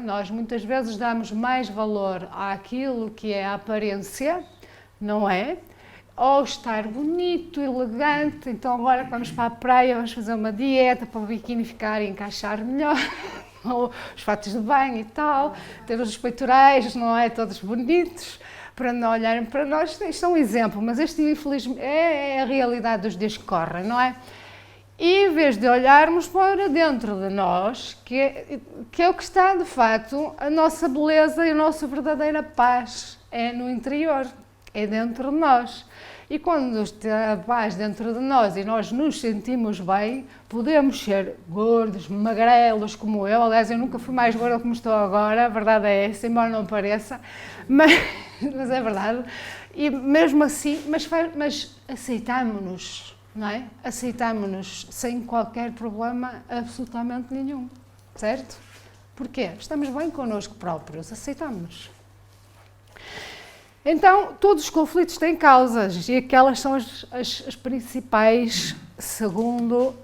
Nós muitas vezes damos mais valor àquilo que é a aparência, não é? Ou estar bonito, elegante, então agora vamos para a praia, vamos fazer uma dieta para o biquíni ficar e encaixar melhor, ou os fatos de banho e tal, ter os peitorais, não é? Todos bonitos, para não olharem para nós. Isto é um exemplo, mas este infelizmente é a realidade dos dias que correm, não é? E em vez de olharmos para dentro de nós, que é o que está de facto a nossa beleza e a nossa verdadeira paz, é no interior, é dentro de nós. E quando está a paz dentro de nós e nós nos sentimos bem, podemos ser gordos, magrelos como eu. Aliás, eu nunca fui mais gorda como estou agora, a verdade é essa, embora não pareça, mas é verdade. E mesmo assim, mas aceitamo-nos. Não é? Aceitamo-nos sem qualquer problema absolutamente nenhum, certo? Porquê? Estamos bem connosco próprios, aceitamos-nos. Então, todos os conflitos têm causas e aquelas são as principais, segundo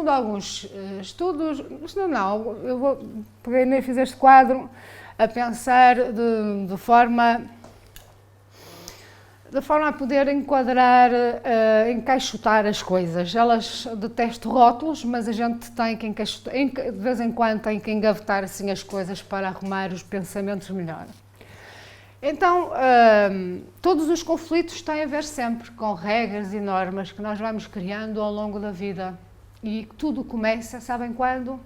alguns estudos. Eu peguei nem fiz este quadro a pensar de forma a poder enquadrar, encaixotar as coisas. Elas detestam rótulos, mas a gente tem que encaixotar, de vez em quando tem que engavetar assim as coisas para arrumar os pensamentos melhor. Então, todos os conflitos têm a ver sempre com regras e normas que nós vamos criando ao longo da vida. E tudo começa, sabem quando?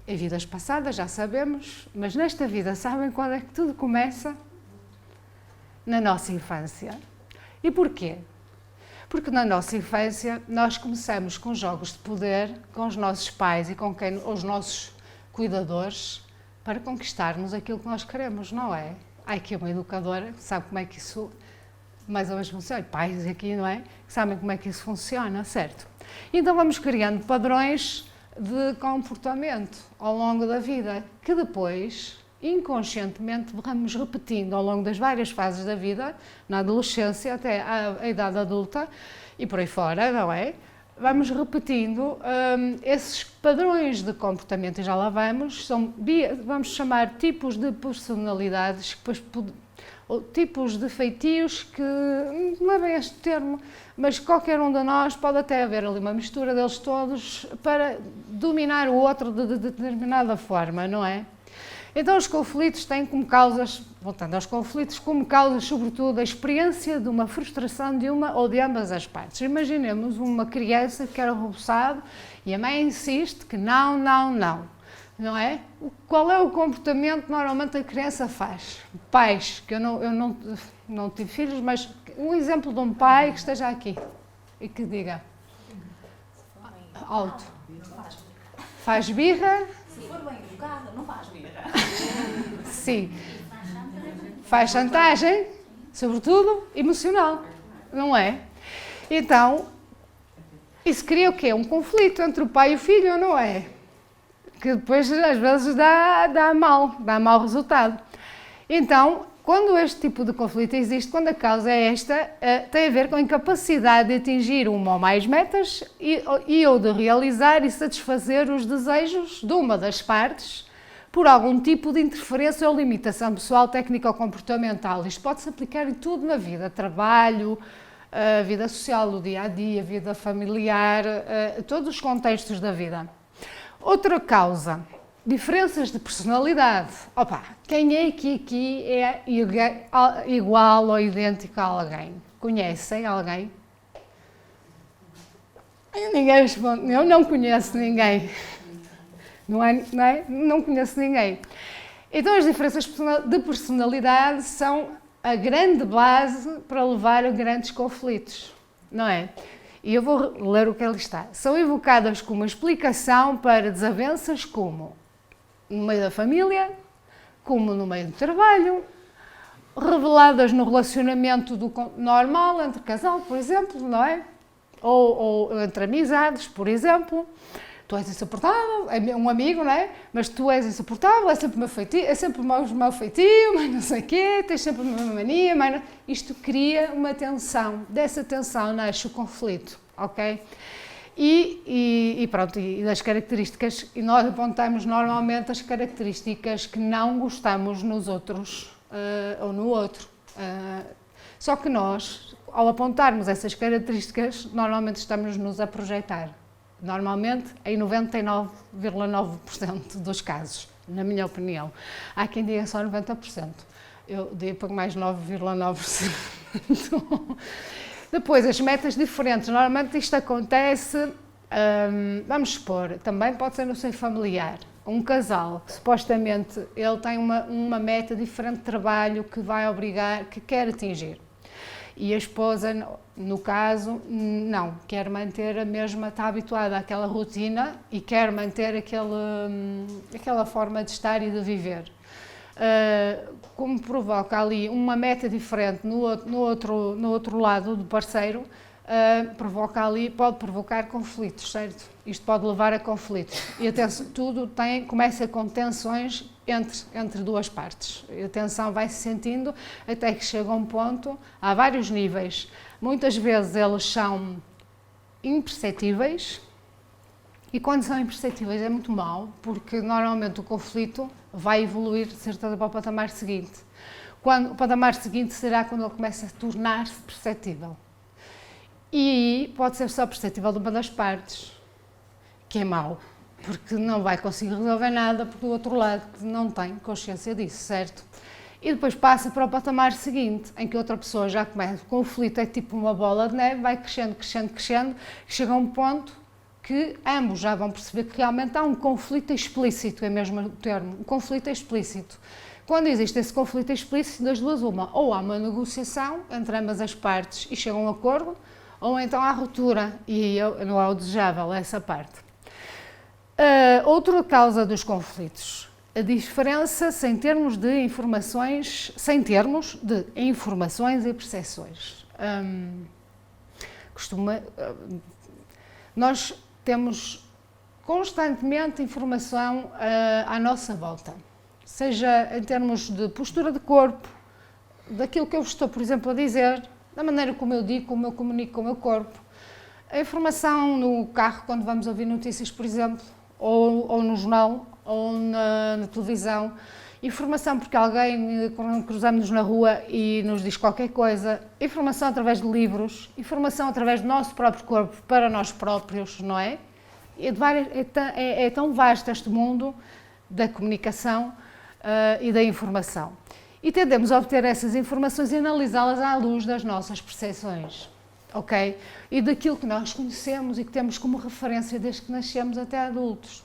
Em vidas passadas, já sabemos, mas nesta vida, sabem quando é que tudo começa? Na nossa infância. E porquê? Porque na nossa infância nós começamos com jogos de poder com os nossos pais e com os nossos cuidadores para conquistarmos aquilo que nós queremos, não é? Há aqui uma educadora que sabe como é que isso mais ou menos funciona, pais aqui, não é? Que sabem como é que isso funciona, certo? Então vamos criando padrões de comportamento ao longo da vida que depois inconscientemente vamos repetindo ao longo das várias fases da vida, na adolescência até à idade adulta e por aí fora, não é? Vamos repetindo esses padrões de comportamento e já lá vamos, vamos chamar tipos de personalidades, ou tipos de feitios que, não é bem este termo, mas qualquer um de nós pode até haver ali uma mistura deles todos para dominar o outro de determinada forma, não é? Então os conflitos têm como causas, voltando aos conflitos, como causas sobretudo a experiência de uma frustração de uma ou de ambas as partes. Imaginemos uma criança que quer o reboçado e a mãe insiste que não, não é? Qual é o comportamento que normalmente a criança faz? Pais, que eu não tive filhos, mas um exemplo de um pai que esteja aqui e que diga alto. Faz birra. Se for bem educada, não faz birra. Sim. Faz chantagem, sobretudo emocional, não é? Então, isso cria o quê? Um conflito entre o pai e o filho, não é? Que depois, às vezes, dá mau resultado. Então, quando este tipo de conflito existe, quando a causa é esta, tem a ver com a incapacidade de atingir uma ou mais metas ou de realizar e satisfazer os desejos de uma das partes por algum tipo de interferência ou limitação pessoal, técnica ou comportamental. Isto pode-se aplicar em tudo na vida, trabalho, a vida social, o dia-a-dia, a vida familiar, todos os contextos da vida. Outra causa, diferenças de personalidade. Opa, quem é que aqui é igual ou idêntico a alguém? Conhecem alguém? Ninguém responde, eu não conheço ninguém. Não é? Não conheço ninguém. Então as diferenças de personalidade são a grande base para levar a grandes conflitos, não é? E eu vou ler o que ali está. São evocadas como explicação para desavenças como no meio da família, como no meio do trabalho, reveladas no relacionamento normal entre casal, por exemplo, não é? Ou entre amizades, por exemplo. Tu és insuportável, é um amigo, não é? Mas tu és insuportável, é sempre mau feitio, mas não sei o quê, tens sempre uma mania, mas não... Isto cria uma tensão, dessa tensão nasce o conflito, ok? E pronto, e das características, e nós apontamos normalmente as características que não gostamos nos outros ou no outro. Só que nós, ao apontarmos essas características, normalmente estamos-nos a projetar. Normalmente em 99,9% dos casos, na minha opinião. Há quem diga só 90%. Eu digo para mais 9,9%. Depois, as metas diferentes. Normalmente isto acontece, vamos supor, também pode ser no seio familiar. Um casal, supostamente, ele tem uma meta diferente de trabalho que vai obrigar, que quer atingir. E a esposa, no caso, não, quer manter a mesma, está habituada àquela rotina e quer manter aquela forma de estar e de viver. Como provoca ali uma meta diferente no outro lado do parceiro, pode provocar conflitos, certo? Isto pode levar a conflitos. E tudo começa com tensões entre duas partes. A tensão vai se sentindo até que chega a um ponto, há vários níveis. Muitas vezes eles são imperceptíveis, e quando são imperceptíveis é muito mau, porque normalmente o conflito vai evoluir de certeza para o patamar seguinte. O patamar seguinte será quando ele começa a tornar-se perceptível. E pode ser só perceptível de uma das partes, que é mau, porque não vai conseguir resolver nada, porque do outro lado não tem consciência disso, certo? E depois passa para o patamar seguinte, em que outra pessoa já começa. O conflito é tipo uma bola de neve, vai crescendo, crescendo, crescendo, chega a um ponto que ambos já vão perceber que realmente há um conflito explícito, é mesmo o termo, um conflito explícito. Quando existe esse conflito explícito, das duas uma, ou há uma negociação entre ambas as partes e chegam a um acordo, ou então há ruptura e não é o desejável essa parte. Outra causa dos conflitos, a diferença sem termos de informações e percepções. Nós temos constantemente informação à nossa volta, seja em termos de postura de corpo, daquilo que eu estou, por exemplo, a dizer, da maneira como eu digo, como eu comunico com o meu corpo, a informação no carro quando vamos ouvir notícias, por exemplo, ou no jornal, ou na televisão, informação porque alguém cruzamos-nos na rua e nos diz qualquer coisa, informação através de livros, informação através do nosso próprio corpo para nós próprios, não é? É tão vasto este mundo da comunicação e da informação. E tendemos a obter essas informações e analisá-las à luz das nossas percepções, ok? E daquilo que nós conhecemos e que temos como referência desde que nascemos até adultos.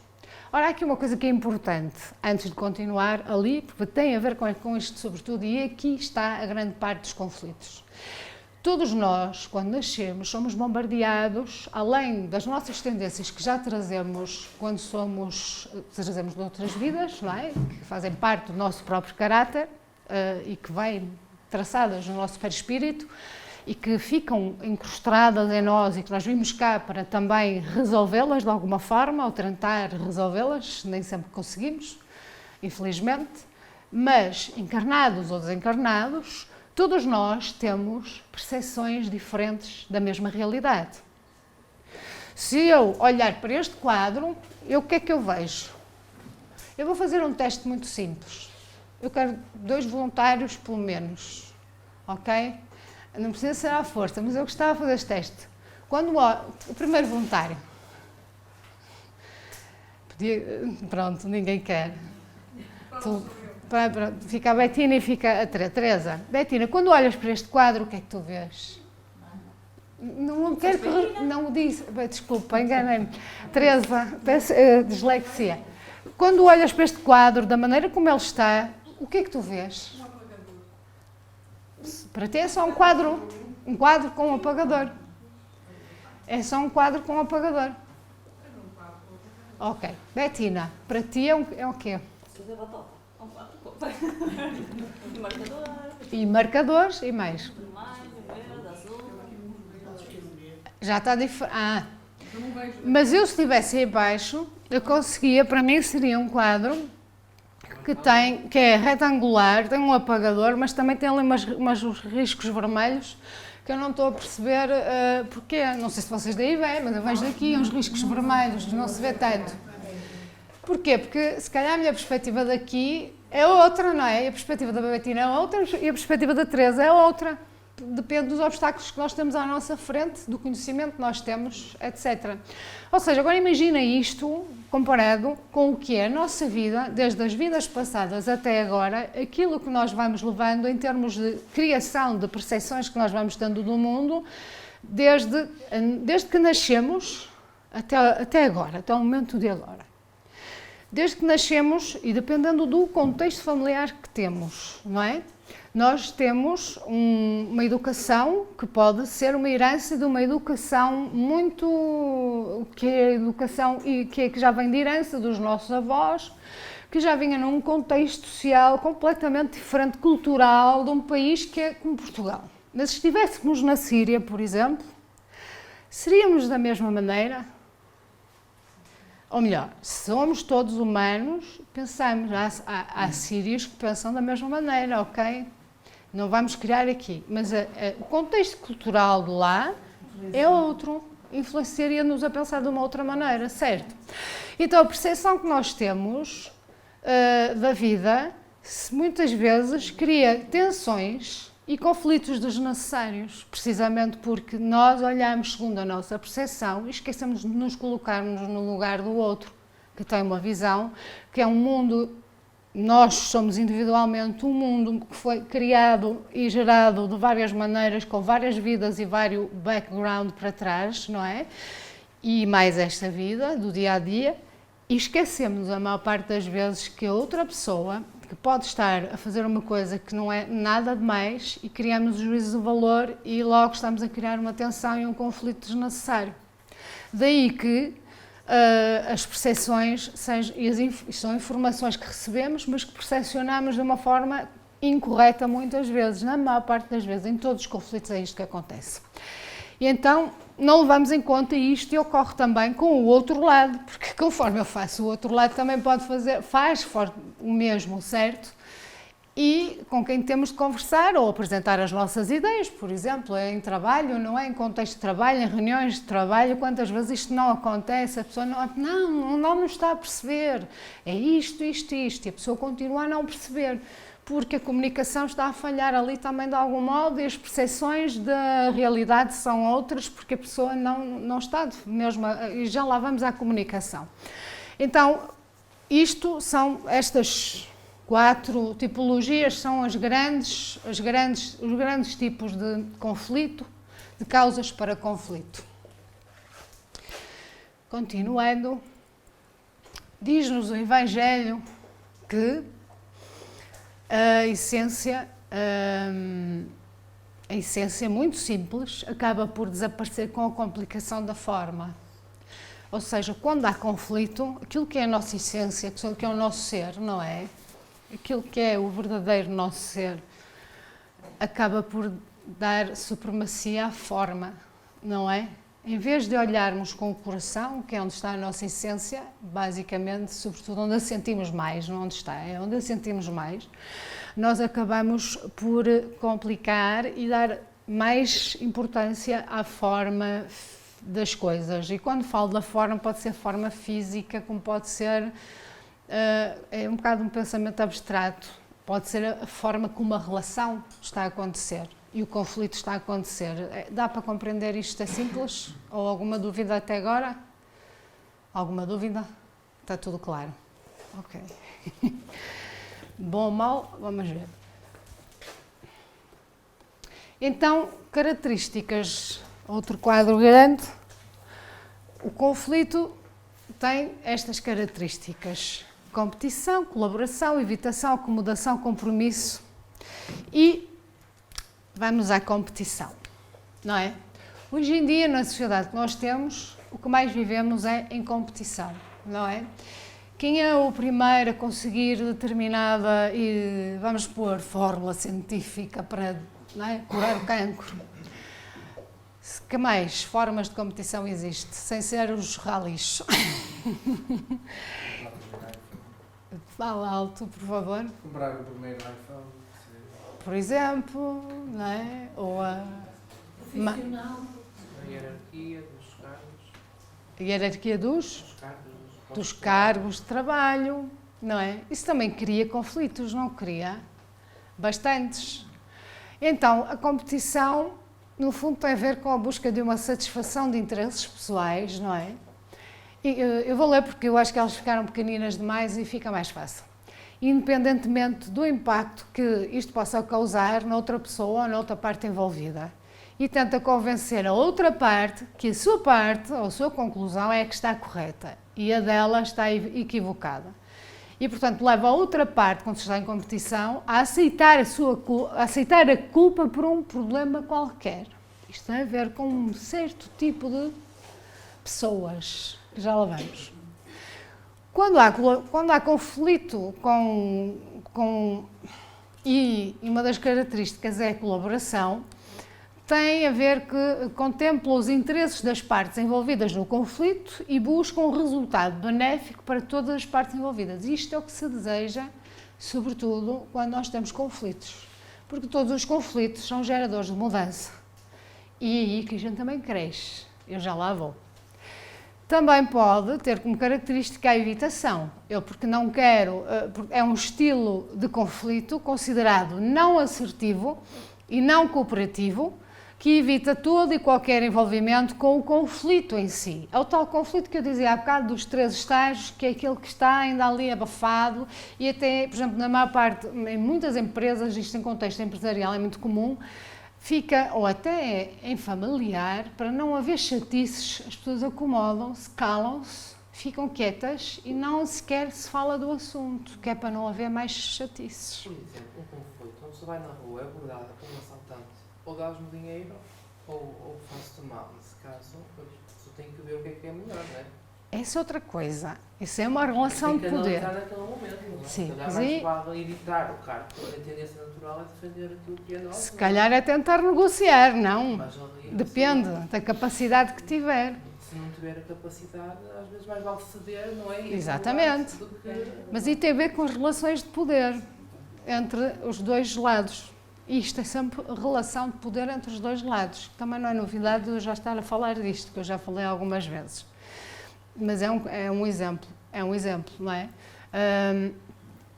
Ora, há aqui uma coisa que é importante, antes de continuar ali, porque tem a ver com isto sobretudo, e aqui está a grande parte dos conflitos. Todos nós, quando nascemos, somos bombardeados, além das nossas tendências que já trazemos quando trazemos de outras vidas, não é? Que fazem parte do nosso próprio caráter e que vêm traçadas no nosso perispírito e que ficam incrustadas em nós e que nós vimos cá para também resolvê-las de alguma forma, ou tentar resolvê-las, nem sempre conseguimos, infelizmente, mas encarnados ou desencarnados, todos nós temos percepções diferentes da mesma realidade. Se eu olhar para este quadro, o que é que eu vejo? Eu vou fazer um teste muito simples. Eu quero 2 voluntários, pelo menos, ok? Não precisa ser à força, mas eu gostava de fazer este teste. O primeiro voluntário. Pronto, ninguém quer. Fica a Betina e fica a Teresa. Betina, quando olhas para este quadro, o que é que tu vês? Não quero que... Não disse. Desculpa, enganei-me. Teresa, dislexia. Quando olhas para este quadro, da maneira como ele está, o que é que tu vês? Para ti é só um quadro com um apagador. É só um quadro com um apagador. Ok. Betina, para ti é o quê? E marcadores e mais. Já está diferente. Mas eu, se estivesse aí abaixo, eu conseguia, para mim seria um quadro que é retangular, tem um apagador, mas também tem ali uns riscos vermelhos que eu não estou a perceber porquê. Não sei se vocês daí veem, mas eu vejo daqui uns riscos vermelhos, não se vê tanto. Porquê? Porque se calhar a minha perspectiva daqui é outra, não é? E a perspectiva da Betina é outra e a perspectiva da Teresa é outra. Depende dos obstáculos que nós temos à nossa frente, do conhecimento que nós temos, etc. Ou seja, agora imagina isto comparado com o que é a nossa vida, desde as vidas passadas até agora, aquilo que nós vamos levando em termos de criação de percepções que nós vamos tendo do mundo, desde que nascemos até agora, até o momento de agora. Desde que nascemos e dependendo do contexto familiar que temos, não é? Nós temos uma educação que pode ser uma herança de uma educação que é educação e que já vem de herança dos nossos avós, que já vinha num contexto social completamente diferente, cultural, de um país que é como Portugal. Mas se estivéssemos na Síria, por exemplo, seríamos da mesma maneira? Ou melhor, somos todos humanos, pensamos, há sírios que pensam da mesma maneira, ok? Não vamos criar aqui, mas o contexto cultural de lá é outro, influenciaria-nos a pensar de uma outra maneira, certo? Então a percepção que nós temos da vida, muitas vezes cria tensões e conflitos desnecessários, precisamente porque nós olhamos segundo a nossa percepção e esquecemos de nos colocarmos no lugar do outro, que tem uma visão, que é um mundo, nós somos individualmente um mundo que foi criado e gerado de várias maneiras, com várias vidas e vários background para trás, não é? E mais esta vida, do dia a dia, e esquecemos a maior parte das vezes que a outra pessoa que pode estar a fazer uma coisa que não é nada demais e criamos o juízo de valor e logo estamos a criar uma tensão e um conflito desnecessário. Daí que as percepções são informações que recebemos, mas que percepcionamos de uma forma incorreta muitas vezes, na maior parte das vezes, em todos os conflitos é isto que acontece. E então não levamos em conta isto e ocorre também com o outro lado, porque conforme eu faço o outro lado também faz o mesmo, certo? E com quem temos de conversar ou apresentar as nossas ideias, por exemplo, em trabalho, não é? Em contexto de trabalho, em reuniões de trabalho, quantas vezes isto não acontece, a pessoa não está a perceber, é isto, isto, isto, e a pessoa continua a não perceber, porque a comunicação está a falhar ali também de algum modo e as percepções da realidade são outras, porque a pessoa não está mesmo, e já lá vamos à comunicação. Então, estas 4 tipologias são os grandes tipos de conflito, de causas para conflito. Continuando, diz-nos o Evangelho que a essência muito simples acaba por desaparecer com a complicação da forma. Ou seja, quando há conflito, aquilo que é a nossa essência, aquilo que é o nosso ser, não é? Aquilo que é o verdadeiro nosso ser, acaba por dar supremacia à forma, não é? Em vez de olharmos com o coração, que é onde está a nossa essência, basicamente, sobretudo onde a sentimos mais, não onde está, é onde a sentimos mais, nós acabamos por complicar e dar mais importância à forma das coisas. E quando falo da forma, pode ser forma física, como pode ser, é um bocado um pensamento abstrato, pode ser a forma como a relação está a acontecer. E o conflito está a acontecer. Dá para compreender isto? É simples? Ou alguma dúvida até agora? Alguma dúvida? Está tudo claro? Ok. Bom ou mal? Vamos ver. Então, características. Outro quadro grande. O conflito tem estas características. Competição, colaboração, evitação, acomodação, compromisso e vamos à competição, não é? Hoje em dia, na sociedade que nós temos, o que mais vivemos é em competição, não é? Quem é o primeiro a conseguir determinada, e vamos pôr, fórmula científica para, não é, curar o cancro? Que mais formas de competição existe, sem ser os ralis? Fala alto, por favor. Comprar o primeiro iPhone. Por exemplo, não é? Ou a Profissional. A hierarquia dos cargos. hierarquia Dos dos cargos de trabalho, não é? Isso também cria conflitos, não cria? Bastantes. Então, a competição, no fundo, tem a ver com a busca de uma satisfação de interesses pessoais, não é? E eu vou ler porque eu acho que elas ficaram pequeninas demais e fica mais fácil. Independentemente do impacto que isto possa causar noutra pessoa ou noutra parte envolvida. E tenta convencer a outra parte que a sua parte ou a sua conclusão é a que está correta e a dela está equivocada. E, portanto, leva a outra parte, quando se está em competição, a aceitar a culpa por um problema qualquer. Isto tem a ver com um certo tipo de pessoas, que já lá vamos. Quando há conflito e uma das características é a colaboração, tem a ver que contempla os interesses das partes envolvidas no conflito e busca um resultado benéfico para todas as partes envolvidas. Isto é o que se deseja, sobretudo quando nós temos conflitos, porque todos os conflitos são geradores de mudança. E é aí que a gente também cresce. Eu já lá vou. Também pode ter como característica a evitação. Porque não quero, é um estilo de conflito considerado não assertivo e não cooperativo, que evita todo e qualquer envolvimento com o conflito em si. É o tal conflito que eu dizia há bocado dos 3 estágios, que é aquele que está ainda ali abafado e até, por exemplo, na maior parte, em muitas empresas, isto em contexto empresarial é muito comum, fica, ou até em familiar, para não haver chatices, as pessoas acomodam-se, calam-se, ficam quietas e não sequer se fala do assunto, que é para não haver mais chatices. Por exemplo, um conflito, uma pessoa vai na rua, é abordada por um assaltante, ou dás-me dinheiro ou faço-te mal. Nesse caso, a pessoa tem que ver o que é melhor, não é? Essa é outra coisa. Isso é uma relação de poder. Tem que analisar naquele momento, não é? Sim, Se calhar mais vale evitar o cargo, a tendência natural é defender aquilo que é nosso. Se calhar é tentar negociar, não. Mas ali, Depende da capacidade que tiver. Se não tiver a capacidade, às vezes mais vale ceder, não é? Exatamente. Mas isso tem a ver com as relações de poder entre os dois lados. Isto é sempre relação de poder entre os dois lados. Também não é novidade eu já estar a falar disto, que eu já falei algumas vezes. Mas é um exemplo, não é?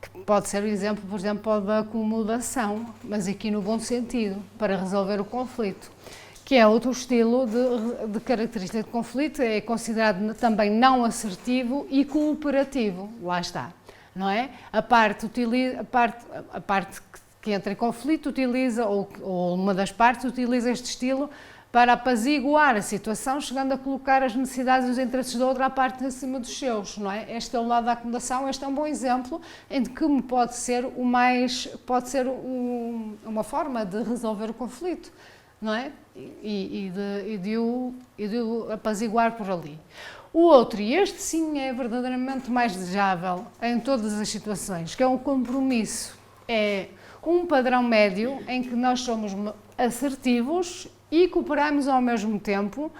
Que pode ser o exemplo, por exemplo, da acomodação, mas aqui no bom sentido, para resolver o conflito. Que é outro estilo de característica de conflito, é considerado também não assertivo e cooperativo. Lá está, não é? A parte que entra em conflito utiliza, ou uma das partes utiliza este estilo para apaziguar a situação, chegando a colocar as necessidades e os interesses da outra parte acima dos seus, não é? Este é o lado da acomodação, este é um bom exemplo em que pode ser uma forma de resolver o conflito, não é? E de o apaziguar por ali. O outro, e este sim é verdadeiramente mais desejável em todas as situações, que é um compromisso, é um padrão médio em que nós somos assertivos e cooperamos ao mesmo tempo,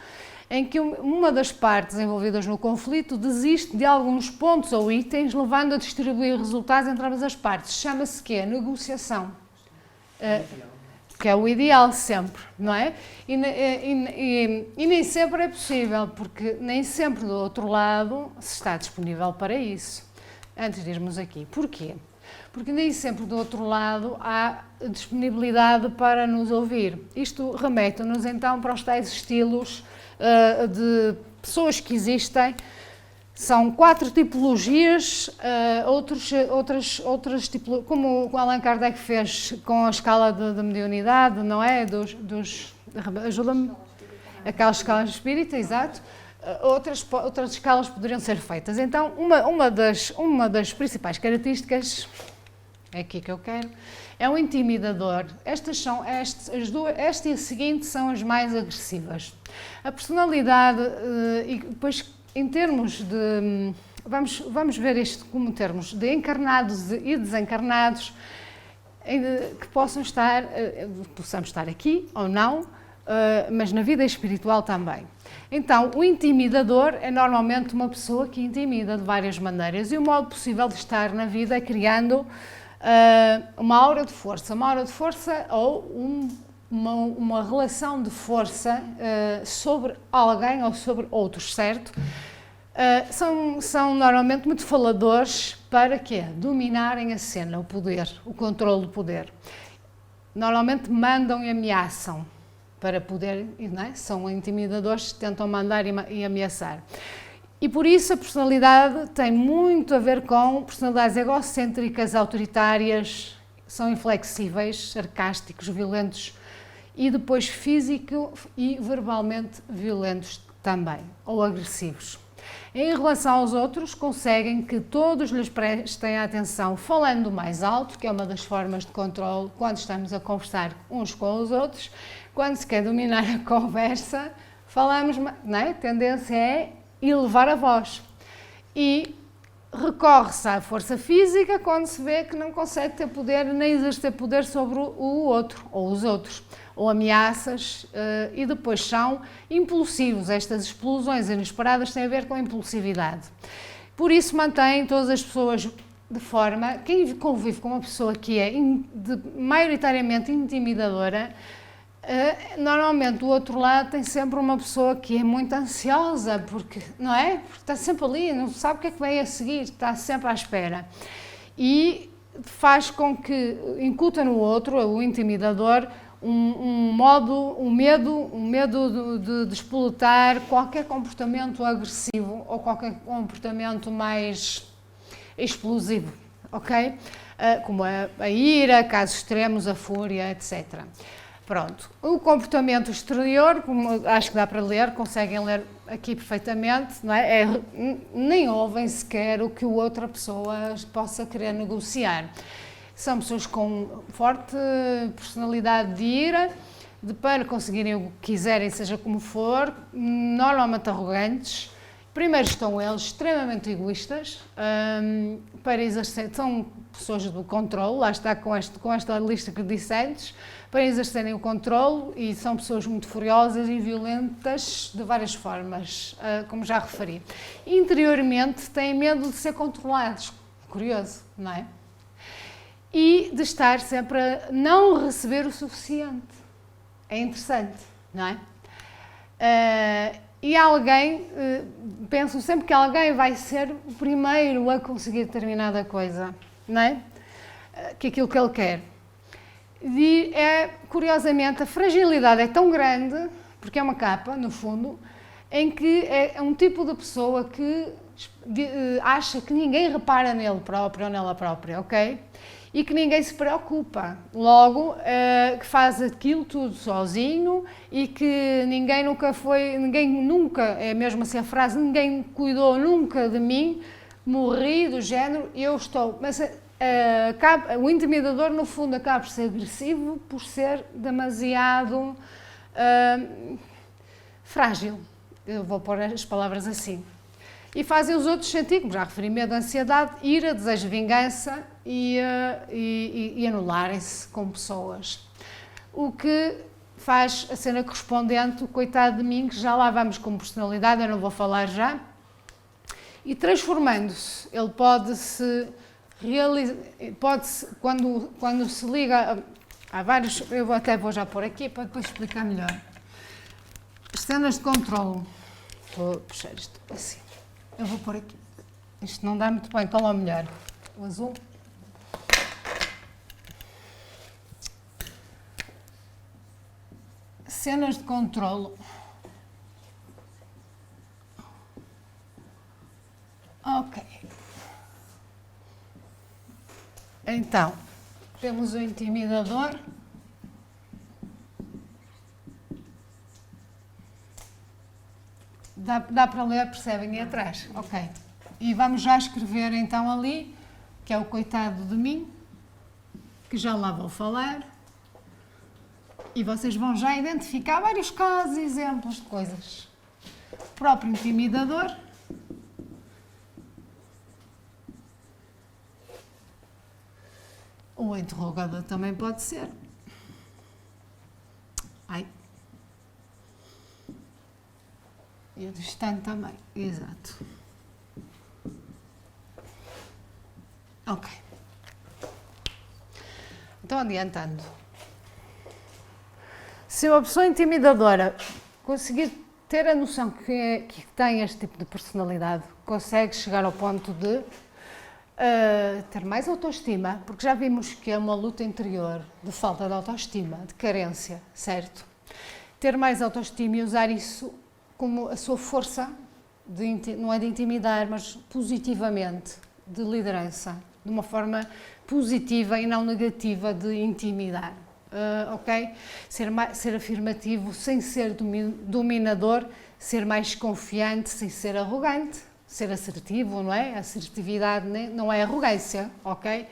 em que uma das partes envolvidas no conflito desiste de alguns pontos ou itens, levando a distribuir resultados entre ambas as partes. Chama-se quê? Negociação. Que é o ideal sempre, não é? E nem sempre é possível, porque nem sempre do outro lado se está disponível para isso. Antes de irmos aqui. Porquê? Porque nem sempre do outro lado há disponibilidade para nos ouvir. Isto remete-nos então para os tais estilos de pessoas que existem. São 4 tipologias, outras tipologias, como o Allan Kardec fez com a escala de mediunidade, não é? Ajuda-me, aquela escala espírita, exato. Outras escalas poderiam ser feitas. Então, uma das principais características, é aqui que eu quero, é o intimidador. Esta e a seguinte são as mais agressivas. A personalidade, e depois em termos de, vamos ver isto como termos de encarnados e desencarnados, que possamos estar aqui ou não, mas na vida espiritual também. Então, o intimidador é normalmente uma pessoa que intimida de várias maneiras, e o modo possível de estar na vida é criando uma aura de força. Uma aura de força ou uma relação de força sobre alguém ou sobre outros, certo? São normalmente muito faladores para quê? Dominarem a cena, o poder, o controle do poder. Normalmente mandam e ameaçam para poder, não é? São intimidadores que tentam mandar e ameaçar. E por isso a personalidade tem muito a ver com personalidades egocêntricas, autoritárias, são inflexíveis, sarcásticos, violentos e depois físico e verbalmente violentos também, ou agressivos. Em relação aos outros, conseguem que todos lhes prestem atenção falando mais alto, que é uma das formas de controle quando estamos a conversar uns com os outros. Quando se quer dominar a conversa, falamos, não é? A tendência é elevar a voz. E recorre-se à força física quando se vê que não consegue ter poder nem exercer poder sobre o outro ou os outros, ou ameaças, e depois são impulsivos. Estas explosões inesperadas têm a ver com a impulsividade. Por isso mantêm todas as pessoas de forma, quem convive com uma pessoa que é maioritariamente intimidadora, normalmente do outro lado tem sempre uma pessoa que é muito ansiosa, porque, não é? Porque está sempre ali, não sabe o que é que vai a seguir, está sempre à espera. E faz com que incuta no outro, o intimidador, um medo de despolutar qualquer comportamento agressivo ou qualquer comportamento mais explosivo, ok? Como a ira, casos extremos, a fúria, etc. Pronto. O comportamento exterior, como acho que dá para ler, conseguem ler aqui perfeitamente, não é? Nem ouvem sequer o que a outra pessoa possa querer negociar. São pessoas com forte personalidade de ira, para conseguirem o que quiserem, seja como for, normalmente arrogantes. Primeiro estão eles extremamente egoístas, para exercer, são pessoas do controle, lá está com esta lista que disse antes, para exercerem o controle, e são pessoas muito furiosas e violentas de várias formas, como já referi. Interiormente têm medo de ser controlados, curioso, não é? E de estar sempre a não receber o suficiente. É interessante, não é? E alguém, penso sempre que alguém vai ser o primeiro a conseguir determinada coisa, não é? Que aquilo que ele quer. E curiosamente, a fragilidade é tão grande, porque é uma capa, no fundo, em que é um tipo de pessoa que acha que ninguém repara nele próprio ou nela própria, ok? E que ninguém se preocupa. Logo, que faz aquilo tudo sozinho e que ninguém nunca, é mesmo assim a frase, ninguém cuidou nunca de mim, morri do género, eu estou. Mas o intimidador, no fundo, acaba por ser agressivo por ser demasiado frágil. Eu vou pôr as palavras assim. E fazem os outros sentir, como já referi, medo, ansiedade, ira, desejo de vingança e anularem-se com pessoas. O que faz a cena correspondente, o coitado de mim, que já lá vamos com personalidade, eu não vou falar já, e transformando-se, ele pode-se realizar, quando se liga, há vários, eu até vou já pôr aqui para depois explicar melhor. As cenas de controle, vou puxar isto assim. Eu vou pôr aqui. Isto não dá muito bem. Qual é o melhor? O azul? Cenas de controlo. Ok. Então, temos o intimidador. Dá para ler, percebem aí atrás? Ok. E vamos já escrever então ali, que é o coitado de mim, que já lá vou falar. E vocês vão já identificar vários casos, exemplos de coisas. O próprio intimidador. O interrogador também pode ser. Ai. E o distante também, exato. Ok. Então, adiantando. Se uma pessoa intimidadora conseguir ter a noção que tem este tipo de personalidade, consegue chegar ao ponto de ter mais autoestima, porque já vimos que é uma luta interior de falta de autoestima, de carência, certo? Ter mais autoestima e usar isso como a sua força, não é de intimidar, mas positivamente, de liderança, de uma forma positiva e não negativa de intimidar. Ok? Ser afirmativo sem ser dominador, ser mais confiante sem ser arrogante, ser assertivo, não é? Assertividade não é arrogância, ok?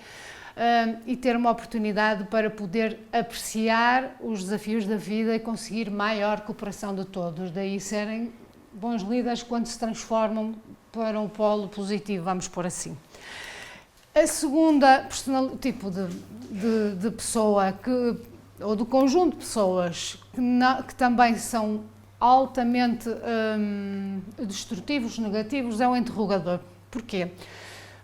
E ter uma oportunidade para poder apreciar os desafios da vida e conseguir maior cooperação de todos. Daí serem bons líderes quando se transformam para um polo positivo, vamos pôr assim. A segunda tipo de pessoa, ou do conjunto de pessoas que também são altamente destrutivos, negativos, é o interrogador. Porquê?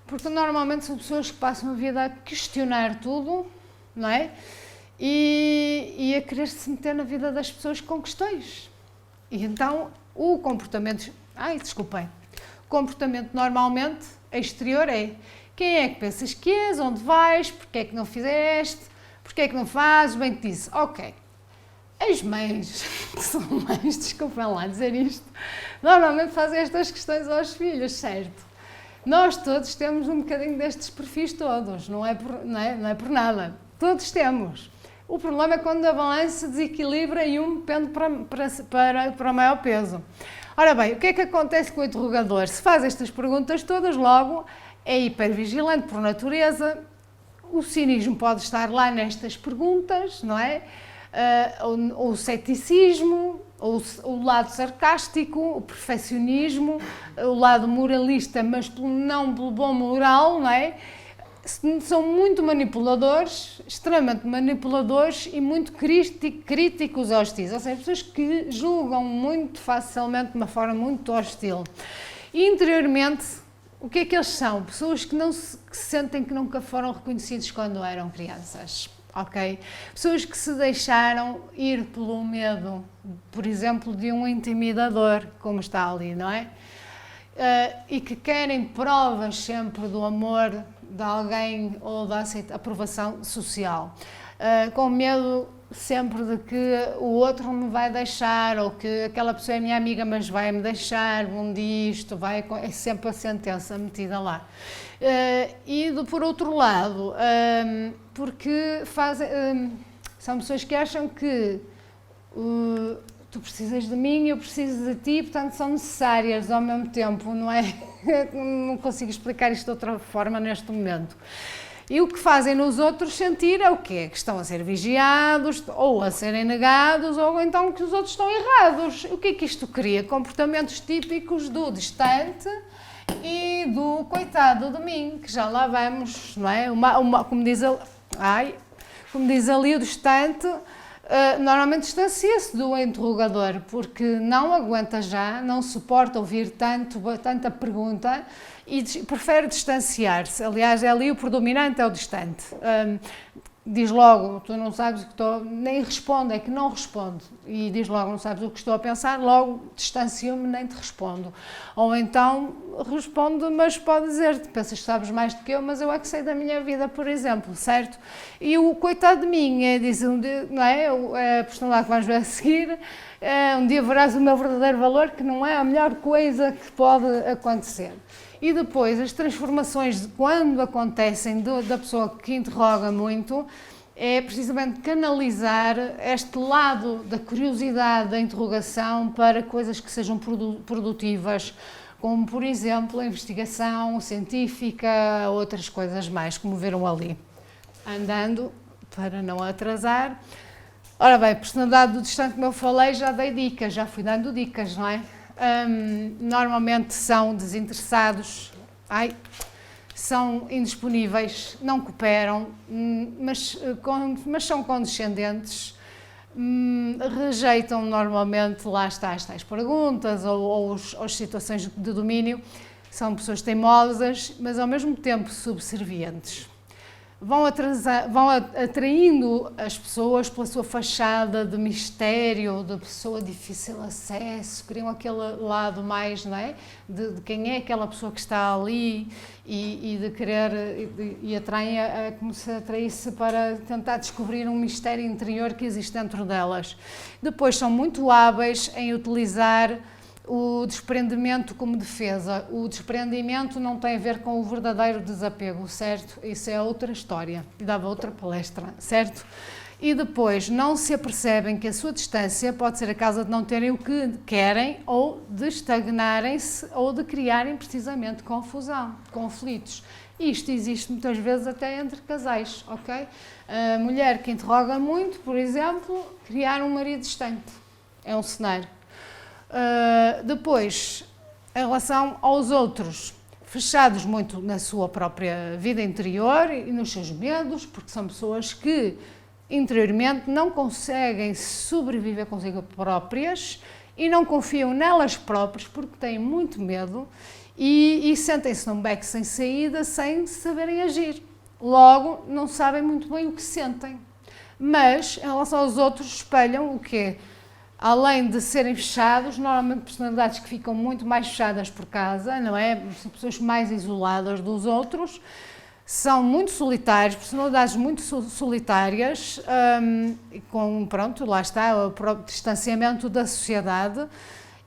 Porque normalmente são pessoas que passam a vida a questionar tudo, não é? E a querer se meter na vida das pessoas com questões. E então o comportamento... O comportamento normalmente exterior é: quem é que pensas que és? Onde vais? Porquê é que não fizeste? Porquê é que não fazes? Bem te disse. Ok. As mães, que são mães, desculpem lá dizer isto, normalmente fazem estas questões aos filhos, certo? Nós todos temos um bocadinho destes perfis todos, não é por nada. Todos temos. O problema é quando a balança desequilibra e um pende para o maior peso. Ora bem, o que é que acontece com o interrogador? Se faz estas perguntas todas, logo é hipervigilante por natureza, o cinismo pode estar lá nestas perguntas, não é? Ou o ceticismo, ou o lado sarcástico, o perfeccionismo, o lado moralista, mas não pelo bom moral, não é? São muito manipuladores, extremamente manipuladores e muito críticos hostis, ou seja, pessoas que julgam muito facilmente de uma forma muito hostil. E interiormente, o que é que eles são? Pessoas que sentem que nunca foram reconhecidos quando eram crianças, ok? Pessoas que se deixaram ir pelo medo, por exemplo, de um intimidador, como está ali, não é? E que querem provas sempre do amor de alguém ou da aprovação social, com medo sempre de que o outro me vai deixar, ou que aquela pessoa é minha amiga mas vai me deixar, um dia isto vai, é sempre a sentença metida lá. Por outro lado, porque são pessoas que acham que tu precisas de mim, eu preciso de ti, portanto são necessárias ao mesmo tempo, não é? Não consigo explicar isto de outra forma neste momento. E o que fazem nos outros sentir é o quê? Que estão a ser vigiados, ou a serem negados, ou então que os outros estão errados. O que é que isto cria? Comportamentos típicos do distante e do coitado de mim, que já lá vamos, não é? Como diz ali o distante, normalmente distancia-se do interrogador, porque não aguenta já, não suporta ouvir tanta pergunta e prefere distanciar-se. Aliás, é ali o predominante, é o distante. Diz logo, tu não sabes o que estou... Nem responde, é que não responde. E diz logo, não sabes o que estou a pensar, logo distancio-me, nem te respondo. Ou então responde, mas pode dizer-te, pensas que sabes mais do que eu, mas eu é que sei da minha vida, por exemplo, certo? E o coitado de mim, diz, não é? A personalidade que vamos ver a seguir, um dia verás o meu verdadeiro valor, que não é a melhor coisa que pode acontecer. E depois, as transformações, quando acontecem da pessoa que interroga muito, é precisamente canalizar este lado da curiosidade, da interrogação, para coisas que sejam produtivas, como, por exemplo, a investigação científica, outras coisas mais, como viram ali. Andando, para não atrasar. Ora bem, personalidade do distante, como eu falei, já dei dicas, já fui dando dicas, não é? Normalmente são desinteressados, são indisponíveis, não cooperam, mas são condescendentes, rejeitam normalmente, lá está, as tais perguntas ou as situações de domínio. São pessoas teimosas, mas ao mesmo tempo subservientes. Vão atraindo as pessoas pela sua fachada de mistério, de pessoa de difícil acesso, criam aquele lado mais, não é? De quem é aquela pessoa que está ali e de querer, e atraem como se atraísse para tentar descobrir um mistério interior que existe dentro delas. Depois são muito hábeis em utilizar o desprendimento como defesa. O desprendimento não tem a ver com o verdadeiro desapego, certo? Isso é outra história, dava outra palestra, certo? E depois não se apercebem que a sua distância pode ser a causa de não terem o que querem ou de estagnarem-se ou de criarem precisamente confusão, conflitos. Isto existe muitas vezes até entre casais, ok? A mulher que interroga muito, por exemplo, criar um marido distante. É um cenário. Depois, em relação aos outros, fechados muito na sua própria vida interior e nos seus medos, porque são pessoas que interiormente não conseguem sobreviver consigo próprias e não confiam nelas próprias porque têm muito medo e sentem-se num beco sem saída, sem saberem agir. Logo, não sabem muito bem o que sentem. Mas, em relação aos outros, espelham o quê? Além de serem fechados, normalmente personalidades que ficam muito mais fechadas por casa, não é? São pessoas mais isoladas dos outros, são muito solitários, personalidades muito solitárias, com, pronto, lá está, o próprio distanciamento da sociedade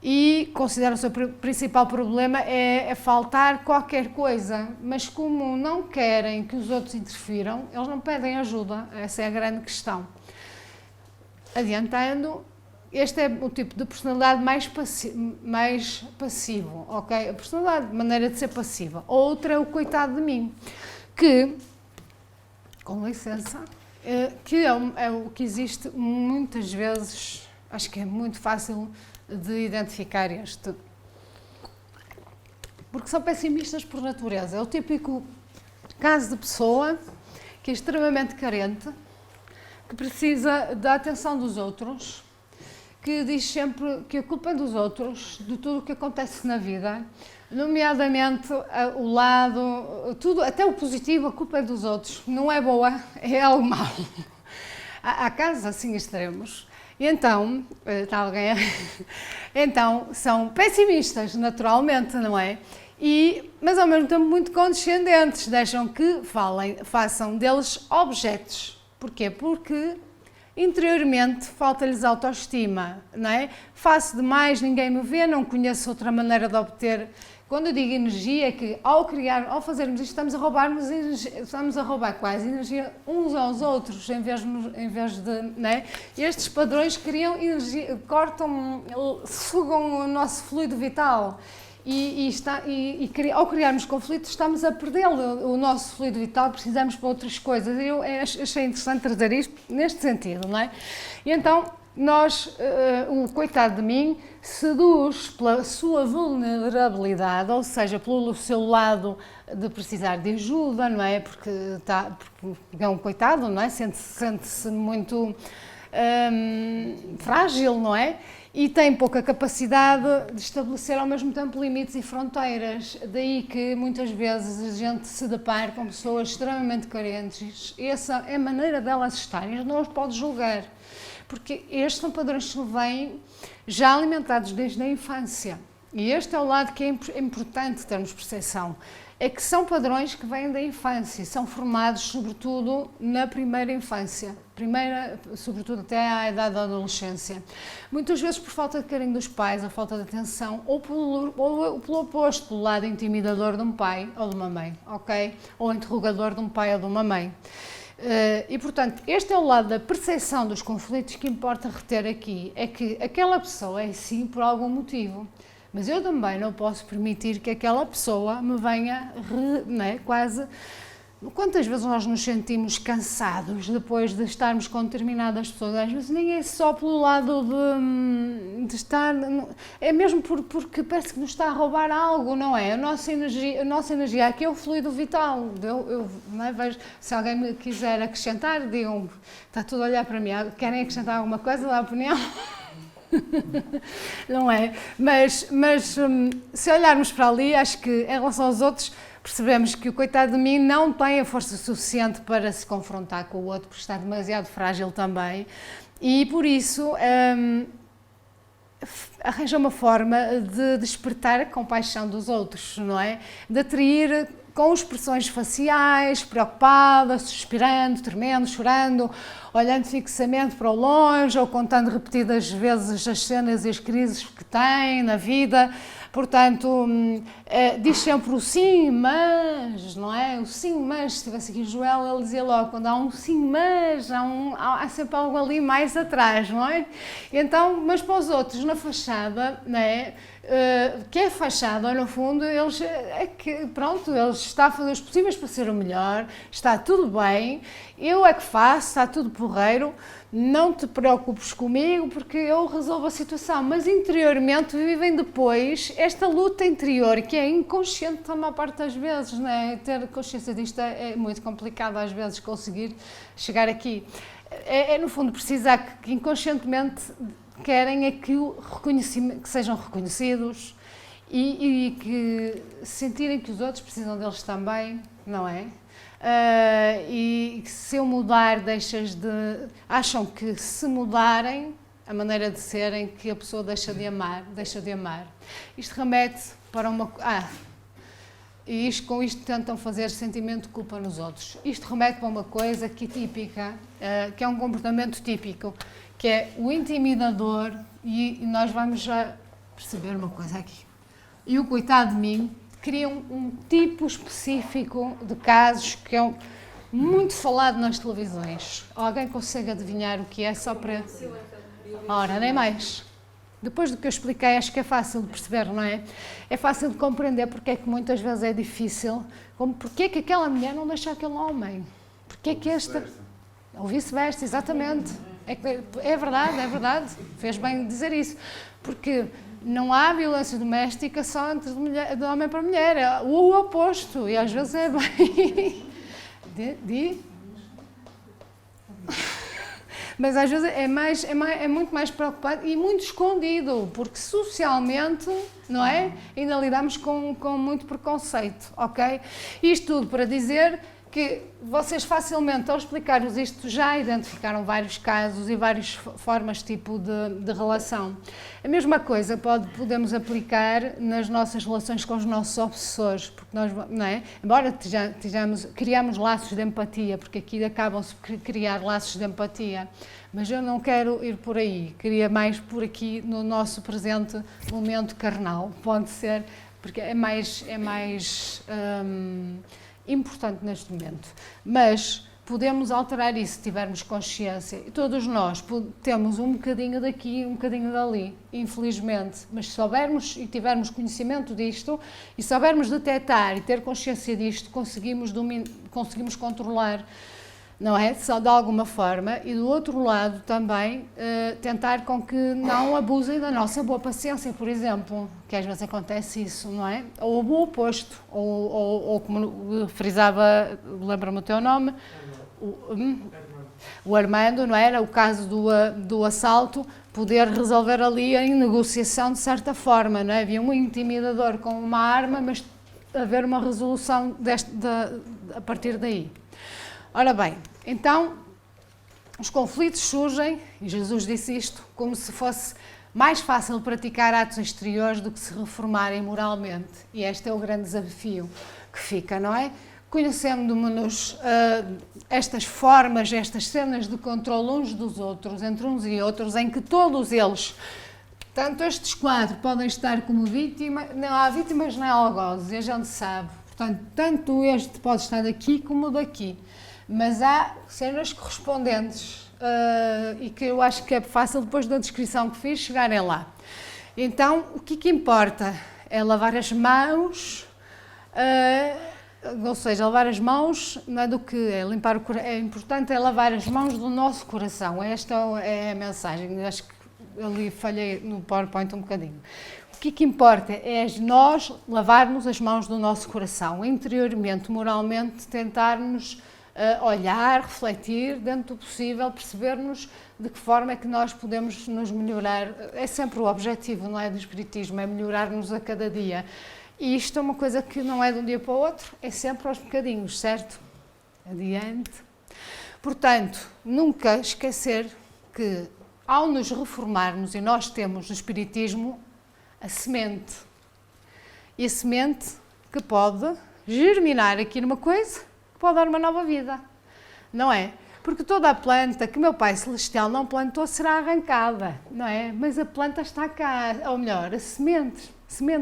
e consideram o seu principal problema é faltar qualquer coisa, mas como não querem que os outros interfiram, eles não pedem ajuda, essa é a grande questão. Adiantando, este é o tipo de personalidade mais passivo, ok? A personalidade, maneira de ser passiva. Outra é o coitado de mim, que, com licença, que é o que existe muitas vezes, acho que é muito fácil de identificar este, porque são pessimistas por natureza. É o típico caso de pessoa que é extremamente carente, que precisa da atenção dos outros, que diz sempre que a culpa é dos outros, de tudo o que acontece na vida, nomeadamente o lado, tudo, até o positivo, a culpa é dos outros, não é boa, é algo mau. Há casos assim extremos. E então, está alguém a... Então, são pessimistas, naturalmente, não é? Mas ao mesmo tempo muito condescendentes, deixam que façam deles objetos. Porquê? Porque interiormente falta-lhes autoestima, não é? Faço demais, ninguém me vê, não conheço outra maneira de obter. Quando eu digo energia, é que ao fazermos isto, estamos a roubar quase energia uns aos outros, em vez de, não é? Estes padrões criam energia, sugam o nosso fluido vital. Ao criarmos conflitos, estamos a perder o nosso fluido vital, precisamos para outras coisas. Eu achei interessante trazer isto neste sentido, não é? E então, o coitado de mim seduz pela sua vulnerabilidade, ou seja, pelo seu lado de precisar de ajuda, não é? Porque é um coitado, não é? Sente-se muito frágil, não é? E tem pouca capacidade de estabelecer ao mesmo tempo limites e fronteiras. Daí que muitas vezes a gente se depara com pessoas extremamente carentes. Essa é a maneira delas estarem, não os pode julgar. Porque estes são padrões que vêm já alimentados desde a infância. E este é o lado que é importante termos percepção. É que são padrões que vêm da infância, são formados sobretudo na primeira infância, sobretudo até à idade da adolescência. Muitas vezes por falta de carinho dos pais, a falta de atenção, ou pelo oposto, pelo lado intimidador de um pai ou de uma mãe, ok? Ou interrogador de um pai ou de uma mãe. E, portanto, este é o lado da percepção dos conflitos que importa reter aqui, é que aquela pessoa é assim por algum motivo. Mas eu também não posso permitir que aquela pessoa me venha quase Quantas vezes nós nos sentimos cansados depois de estarmos com determinadas pessoas? Às vezes nem é só pelo lado de estar... É mesmo porque parece que nos está a roubar algo, não é? A nossa energia aqui é o fluido vital. Eu não é? Vejo, se alguém me quiser acrescentar, digam, está tudo a olhar para mim, querem acrescentar alguma coisa da opinião? Não é? Mas se olharmos para ali, acho que em relação aos outros, percebemos que o coitado de mim não tem a força suficiente para se confrontar com o outro, porque está demasiado frágil também, e por isso arranja uma forma de despertar a compaixão dos outros, não é? De atrair com expressões faciais, preocupada, suspirando, tremendo, chorando, olhando fixamente para o longe ou contando repetidas vezes as cenas e as crises que tem na vida. Portanto, diz sempre o sim, mas, não é? O sim, mas, se estivesse aqui o Joel, ele dizia logo, quando há um sim, mas, há sempre algo ali mais atrás, não é? Então, mas para os outros, na fachada, não é? Que é fachada, no fundo, eles está a fazer os possíveis para ser o melhor, está tudo bem, eu é que faço, está tudo porreiro, não te preocupes comigo porque eu resolvo a situação, mas interiormente vivem depois esta luta interior que é inconsciente a maior parte das vezes, não é? Ter consciência disto é muito complicado às vezes conseguir chegar aqui. No fundo precisar que inconscientemente querem é que sejam reconhecidos e que sentirem que os outros precisam deles também, não é? E que se eu mudar acham que se mudarem a maneira de serem que a pessoa deixa de amar. Isto remete para uma... com isto tentam fazer sentimento de culpa nos outros. Isto remete para uma coisa que é típica, que é um comportamento típico, que é o intimidador, e nós vamos já perceber uma coisa aqui. E o coitado de mim cria um tipo específico de casos que é muito falado nas televisões. Alguém consegue adivinhar o que é só para... Ora, nem mais. Depois do que eu expliquei, acho que é fácil de perceber, não é? É fácil de compreender porque é que muitas vezes é difícil, porque é que aquela mulher não deixa aquele homem? Porque é que esta... Ou vice-versa, exatamente. É verdade, fez bem dizer isso. Porque não há violência doméstica só entre de homem para mulher, é o oposto, e às vezes é bem... Mas às vezes é muito mais preocupado e muito escondido, porque socialmente, não é? Ainda lidamos com muito preconceito, ok? Isto tudo para dizer que vocês facilmente, ao explicar-vos isto, já identificaram vários casos e várias formas tipo de relação. A mesma coisa podemos aplicar nas nossas relações com os nossos obsessores, porque nós, não é? Embora criamos laços de empatia, porque aqui acabam-se por criar laços de empatia, mas eu não quero ir por aí, queria mais por aqui no nosso presente momento carnal, pode ser, porque é mais importante neste momento, mas podemos alterar isso se tivermos consciência, e todos nós temos um bocadinho daqui, um bocadinho dali, infelizmente, mas se soubermos e tivermos conhecimento disto, e soubermos detectar e ter consciência disto, conseguimos controlar, não é? Só de alguma forma, e do outro lado também tentar com que não abusem da nossa boa paciência, por exemplo, que às vezes acontece isso, não é? Ou o oposto, ou como frisava, lembra-me o teu nome? O Armando, não era? O caso do assalto, poder resolver ali em negociação de certa forma, não é? Havia um intimidador com uma arma, mas haver uma resolução a partir daí. Ora bem, então, os conflitos surgem, e Jesus disse isto, como se fosse mais fácil praticar atos exteriores do que se reformarem moralmente. E este é o grande desafio que fica, não é? Conhecendo-nos estas formas, estas cenas de controle uns dos outros, entre uns e outros, em que todos eles, tanto estes quatro, podem estar como vítima, não há vítimas nem algozes, e a gente sabe. Portanto, tanto este pode estar daqui como daqui. Mas há cenas correspondentes e que eu acho que é fácil, depois da descrição que fiz, chegarem lá. Então, o que importa é lavar as mãos ou seja, lavar as mãos não é do que é limpar o coração, é importante é lavar as mãos do nosso coração. Esta é a mensagem. Acho que ali falhei no PowerPoint um bocadinho. O que importa é nós lavarmos as mãos do nosso coração, interiormente, moralmente, tentarmos olhar, refletir, dentro do possível, percebermos de que forma é que nós podemos nos melhorar. É sempre o objetivo, não é, do Espiritismo, é melhorar-nos a cada dia. E isto é uma coisa que não é de um dia para o outro, é sempre aos bocadinhos, certo? Adiante. Portanto, nunca esquecer que ao nos reformarmos, e nós temos no Espiritismo a semente, e a semente que pode germinar aqui numa coisa, que pode dar uma nova vida, não é? Porque toda a planta que meu Pai Celestial não plantou será arrancada, não é? Mas a planta está cá, ou melhor, a semente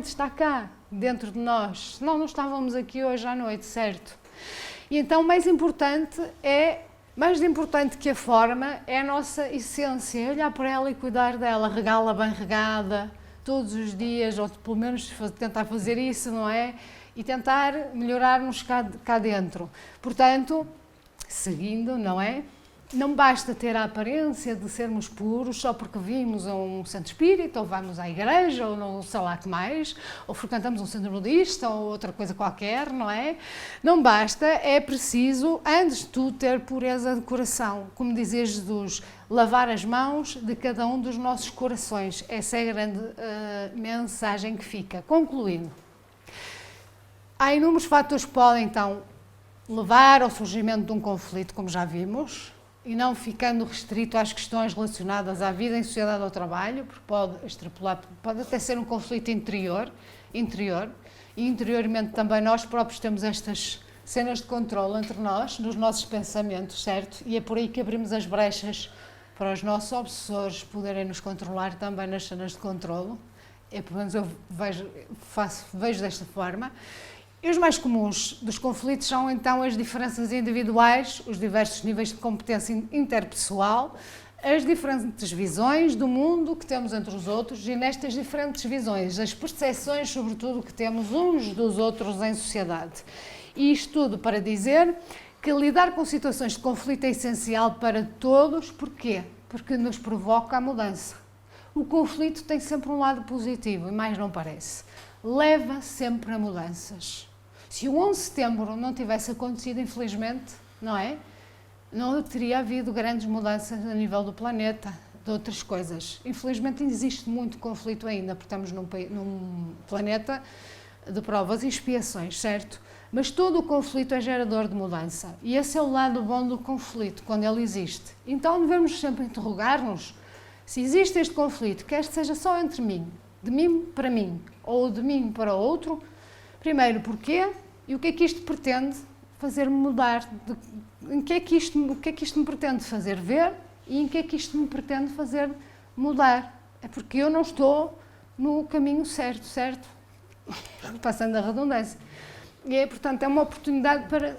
está cá, dentro de nós, senão não estávamos aqui hoje à noite, certo? E então mais importante que a forma é a nossa essência, olhar para ela e cuidar dela, regá-la bem regada, todos os dias, ou pelo menos tentar fazer isso, não é? E tentar melhorar-nos cá dentro. Portanto, seguindo, não é? Não basta ter a aparência de sermos puros só porque vimos a um centro espírita, ou vamos à igreja, ou não sei lá que mais, ou frequentamos um centro budista, ou outra coisa qualquer, não é? Não basta, é preciso, antes de tudo, ter pureza de coração. Como dizia Jesus, lavar as mãos de cada um dos nossos corações. Essa é a grande mensagem que fica. Concluindo, há inúmeros fatores que podem, então, levar ao surgimento de um conflito, como já vimos, e não ficando restrito às questões relacionadas à vida em sociedade ou ao trabalho, porque pode extrapolar, pode até ser um conflito interior, e interiormente também nós próprios temos estas cenas de controle entre nós, nos nossos pensamentos, certo? E é por aí que abrimos as brechas para os nossos obsessores poderem nos controlar também nas cenas de controlo. Pelo menos eu vejo desta forma. E os mais comuns dos conflitos são, então, as diferenças individuais, os diversos níveis de competência interpessoal, as diferentes visões do mundo que temos entre os outros e, nestas diferentes visões, as percepções, sobretudo, que temos uns dos outros em sociedade. E isto tudo para dizer que lidar com situações de conflito é essencial para todos. Porquê? Porque nos provoca a mudança. O conflito tem sempre um lado positivo, e mais não parece. Leva sempre a mudanças. Se o 11 de setembro não tivesse acontecido, infelizmente, não é? Não teria havido grandes mudanças a nível do planeta, de outras coisas. Infelizmente existe muito conflito ainda, porque estamos num planeta de provas e expiações, certo? Mas todo o conflito é gerador de mudança. E esse é o lado bom do conflito, quando ele existe. Então devemos sempre interrogar-nos se existe este conflito, quer seja só entre mim, de mim para mim, ou de mim para outro. Primeiro, porquê? E o que é que isto pretende fazer-me mudar? O que é que isto me pretende fazer ver e em que é que isto me pretende fazer mudar? É porque eu não estou no caminho certo, certo? Passando a redundância. E, portanto, é uma oportunidade para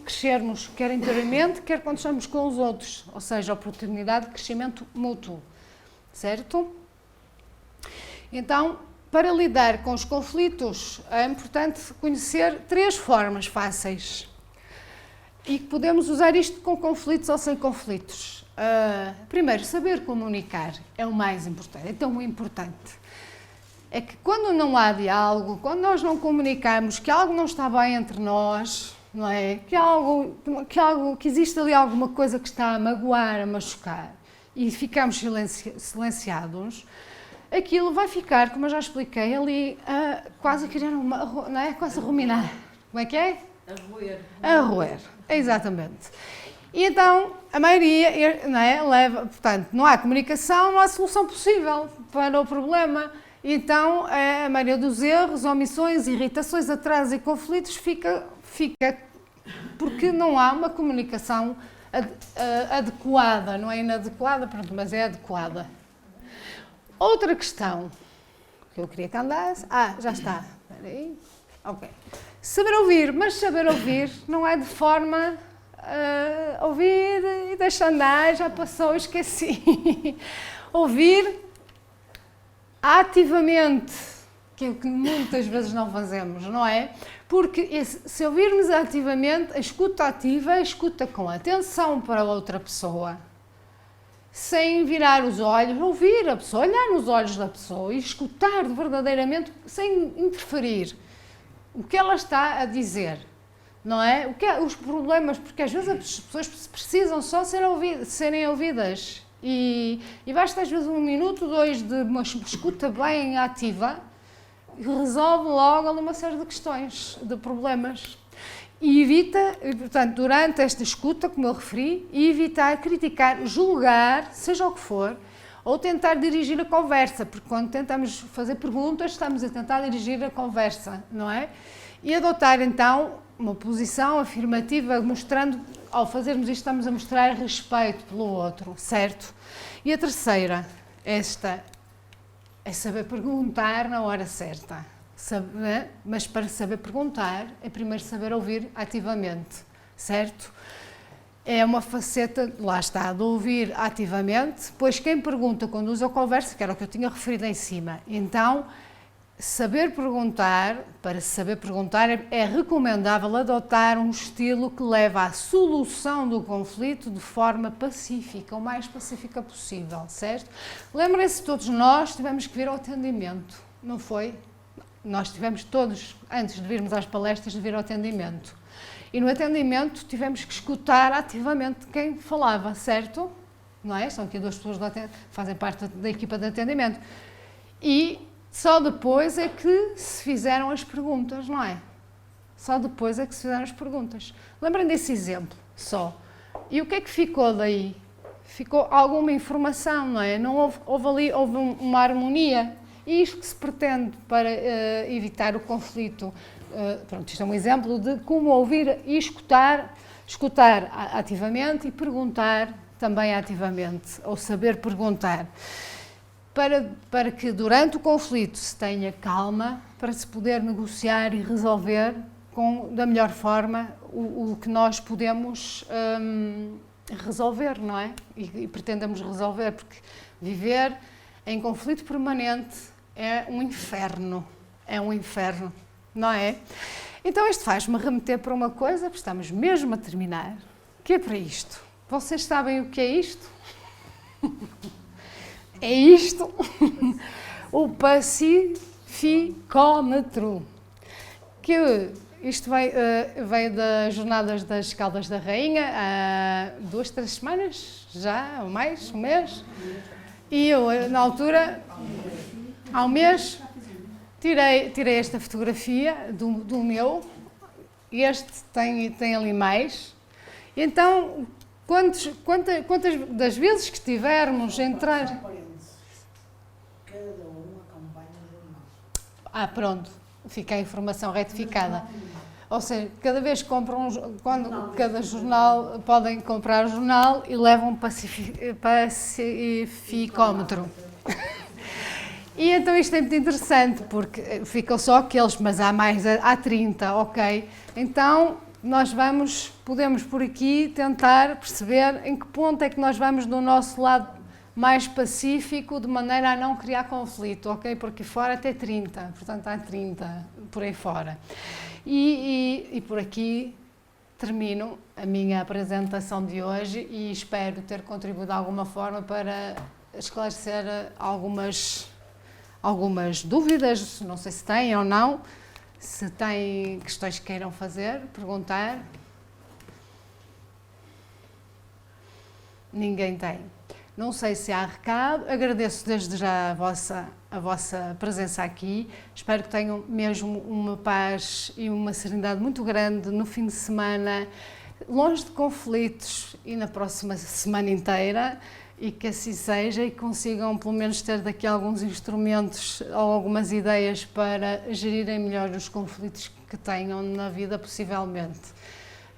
crescermos, quer interiormente, quer quando estamos com os outros. Ou seja, oportunidade de crescimento mútuo. Certo? Então, para lidar com os conflitos, é importante conhecer 3 formas fáceis e que podemos usar isto com conflitos ou sem conflitos. Primeiro, saber comunicar é o mais importante, é tão importante. É que quando não há diálogo, quando nós não comunicamos que algo não está bem entre nós, não é? Que existe ali alguma coisa que está a magoar, a machucar, e ficamos silenciados, aquilo vai ficar, como eu já expliquei, ali quase a criar não é? Quase a ruminar. Como é que é? A roer, exatamente. E então, a maioria, não é? Portanto, não há comunicação, não há solução possível para o problema. Então, a maioria dos erros, omissões, irritações, atrasos e conflitos fica porque não há uma comunicação adequada, não é inadequada, pronto, mas é adequada. Outra questão que eu queria que andasse... já está. Espera aí. Ok. Saber ouvir, mas saber ouvir não é de forma a ouvir e deixa andar, já passou, esqueci. Ouvir ativamente, que é o que muitas vezes não fazemos, não é? Porque se ouvirmos ativamente, a escuta ativa é a escuta com atenção para a outra pessoa, sem virar os olhos, ouvir a pessoa, olhar nos olhos da pessoa e escutar verdadeiramente, sem interferir o que ela está a dizer, não é? Os problemas, porque às vezes as pessoas precisam só serem ouvidas e basta às vezes 1 minuto, 2 de uma escuta bem ativa e resolve logo ali uma série de questões, de problemas. E evita, portanto, durante esta escuta, como eu referi, evitar criticar, julgar, seja o que for, ou tentar dirigir a conversa, porque quando tentamos fazer perguntas, estamos a tentar dirigir a conversa, não é? E adotar, então, uma posição afirmativa, mostrando, ao fazermos isto, estamos a mostrar respeito pelo outro, certo? E a terceira, esta, é saber perguntar na hora certa. Mas para saber perguntar, é primeiro saber ouvir ativamente, certo? É uma faceta, lá está, de ouvir ativamente, pois quem pergunta conduz a conversa, que era o que eu tinha referido em cima. Então, saber perguntar, para saber perguntar, é recomendável adotar um estilo que leva à solução do conflito de forma pacífica, o mais pacífica possível, certo? Lembrem-se, todos nós tivemos que vir ao atendimento, não foi? Nós tivemos todos, antes de virmos às palestras, de vir ao atendimento. E no atendimento tivemos que escutar ativamente quem falava, certo? Não é? São aqui 2 pessoas que fazem parte da equipa de atendimento. E só depois é que se fizeram as perguntas, não é? Só depois é que se fizeram as perguntas. Lembrem desse exemplo, só. E o que é que ficou daí? Ficou alguma informação, não é? Não houve uma harmonia. E isto que se pretende para evitar o conflito. Pronto, isto é um exemplo de como ouvir e escutar ativamente e perguntar também ativamente, ou saber perguntar. Para que durante o conflito se tenha calma, para se poder negociar e resolver da melhor forma o que nós podemos resolver, não é? E pretendemos resolver, porque viver em conflito permanente é um inferno, não é? Então isto faz-me remeter para uma coisa, porque estamos mesmo a terminar, que é para isto. Vocês sabem o que é isto? É isto, o pacificómetro, que isto veio das Jornadas das Caldas da Rainha há 2, 3 semanas, já, ou mais, um mês, e eu, na altura, há um mês, tirei esta fotografia do meu, e este tem ali mais, então, quantas das vezes que tivermos entrar... Cada um acompanha o jornal. Pronto, fica a informação retificada. Ou seja, cada vez que compram, cada jornal, podem comprar o jornal e levam um pacificómetro. E então isto é muito interessante, porque ficam só aqueles, mas há 30, ok? Então nós podemos por aqui tentar perceber em que ponto é que nós vamos do nosso lado mais pacífico, de maneira a não criar conflito, ok? Porque fora até 30, portanto há 30 por aí fora. E por aqui termino a minha apresentação de hoje e espero ter contribuído de alguma forma para esclarecer algumas dúvidas, não sei se têm ou não, se têm questões que queiram fazer, perguntar. Ninguém tem. Não sei se há recado, agradeço desde já a vossa presença aqui, espero que tenham mesmo uma paz e uma serenidade muito grande no fim de semana, longe de conflitos e na próxima semana inteira, e que assim seja e consigam pelo menos ter daqui alguns instrumentos ou algumas ideias para gerirem melhor os conflitos que tenham na vida, possivelmente.